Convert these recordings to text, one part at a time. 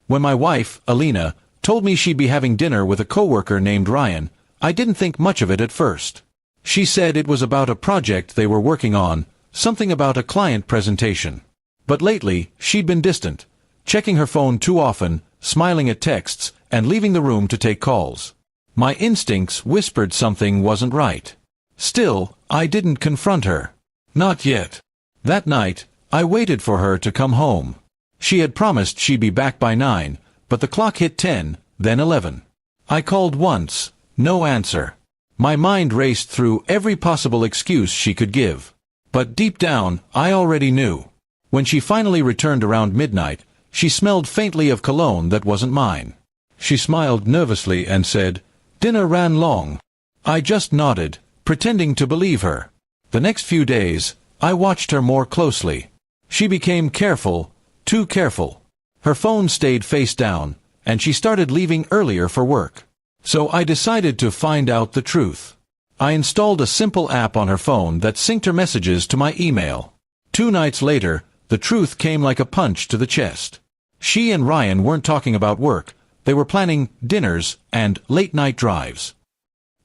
When my wife, Alina, told me she'd be having dinner with a coworker named Ryan, I didn't think much of it at first. She said it was about a project they were working on, something about a client presentation. But lately, she'd been distant, checking her phone too often, smiling at texts, and leaving the room to take calls. My instincts whispered something wasn't right. Still, I didn't confront her. Not yet. That night, I waited for her to come home. She had promised she'd be back by 9, but the clock hit 10, then 11. I called once, no answer. My mind raced through every possible excuse she could give. But deep down, I already knew. When she finally returned around midnight, she smelled faintly of cologne that wasn't mine. She smiled nervously and said, "Dinner ran long." I just nodded, pretending to believe her. The next few days, I watched her more closely. She became careful, too careful. Her phone stayed face down, and she started leaving earlier for work. So I decided to find out the truth. I installed a simple app on her phone that synced her messages to my email. 2 nights later, the truth came like a punch to the chest. She and Ryan weren't talking about work. They were planning dinners and late-night drives.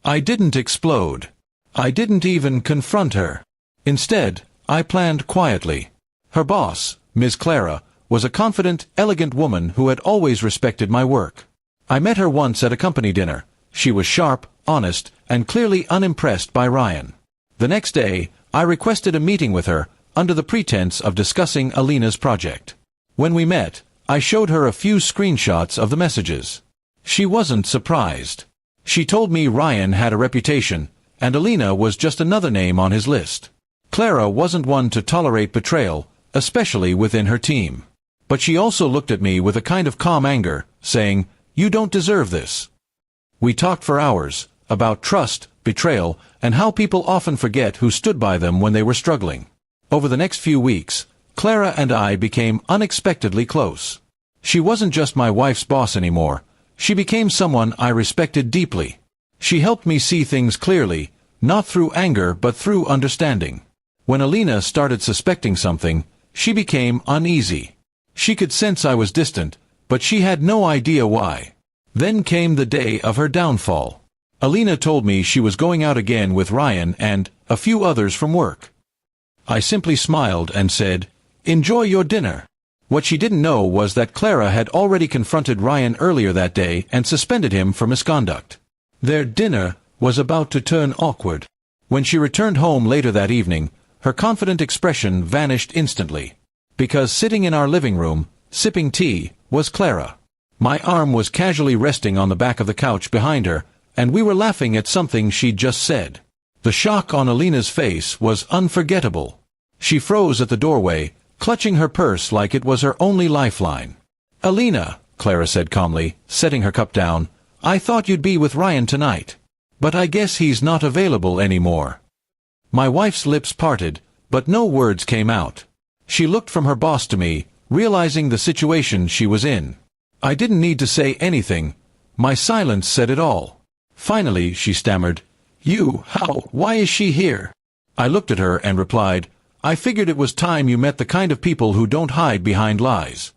I didn't explode. I didn't even confront her. Instead, I planned quietly. Her boss, Ms. Clara, was a confident, elegant woman who had always respected my work. I met her once at a company dinner. She was sharp, honest, and clearly unimpressed by Ryan. The next day, I requested a meeting with her, under the pretense of discussing Alina's project. When we met, I showed her a few screenshots of the messages. She wasn't surprised. She told me Ryan had a reputation, and Alina was just another name on his list. Clara wasn't one to tolerate betrayal, especially within her team. But she also looked at me with a kind of calm anger, saying, "You don't deserve this." We talked for hours, about trust, betrayal, and how people often forget who stood by them when they were struggling. Over the next few weeks, Clara and I became unexpectedly close. She wasn't just my wife's boss anymore. She became someone I respected deeply. She helped me see things clearly, not through anger but through understanding. When Alina started suspecting something, she became uneasy. She could sense I was distant, but she had no idea why. Then came the day of her downfall. Alina told me she was going out again with Ryan and a few others from work. I simply smiled and said, "Enjoy your dinner." What she didn't know was that Clara had already confronted Ryan earlier that day and suspended him for misconduct. Their dinner was about to turn awkward. When she returned home later that evening, her confident expression vanished instantly. Because sitting in our living room, sipping tea, was Clara. My arm was casually resting on the back of the couch behind her, and we were laughing at something she'd just said. The shock on Alina's face was unforgettable. She froze at the doorway, clutching her purse like it was her only lifeline. "Alina," Clara said calmly, setting her cup down, "I thought you'd be with Ryan tonight. But I guess he's not available anymore." My wife's lips parted, but no words came out. She looked from her boss to me, realizing the situation she was in. I didn't need to say anything. My silence said it all. Finally, she stammered, Why is she here?" I looked at her and replied, "I figured it was time you met the kind of people who don't hide behind lies."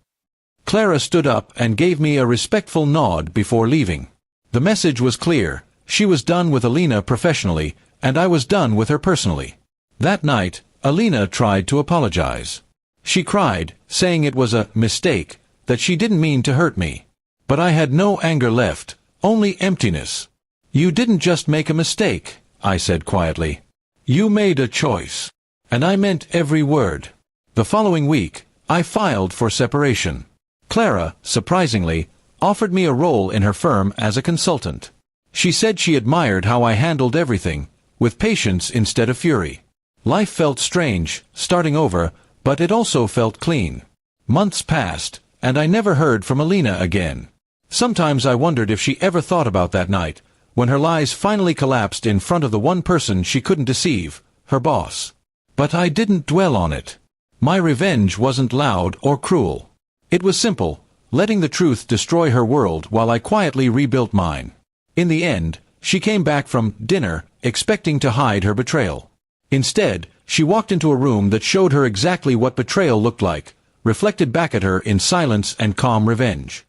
Clara stood up and gave me a respectful nod before leaving. The message was clear. She was done with Alina professionally, and I was done with her personally. That night, Alina tried to apologize. She cried, saying it was a mistake, that she didn't mean to hurt me. But I had no anger left, only emptiness. "You didn't just make a mistake," I said quietly. "You made a choice." And I meant every word. The following week, I filed for separation. Clara, surprisingly, offered me a role in her firm as a consultant. She said she admired how I handled everything, with patience instead of fury. Life felt strange, starting over, but it also felt clean. Months passed, and I never heard from Alina again. Sometimes I wondered if she ever thought about that night, when her lies finally collapsed in front of the one person she couldn't deceive, her boss. But I didn't dwell on it. My revenge wasn't loud or cruel. It was simple, letting the truth destroy her world while I quietly rebuilt mine. In the end, she came back from dinner, expecting to hide her betrayal. Instead, she walked into a room that showed her exactly what betrayal looked like, reflected back at her in silence and calm revenge.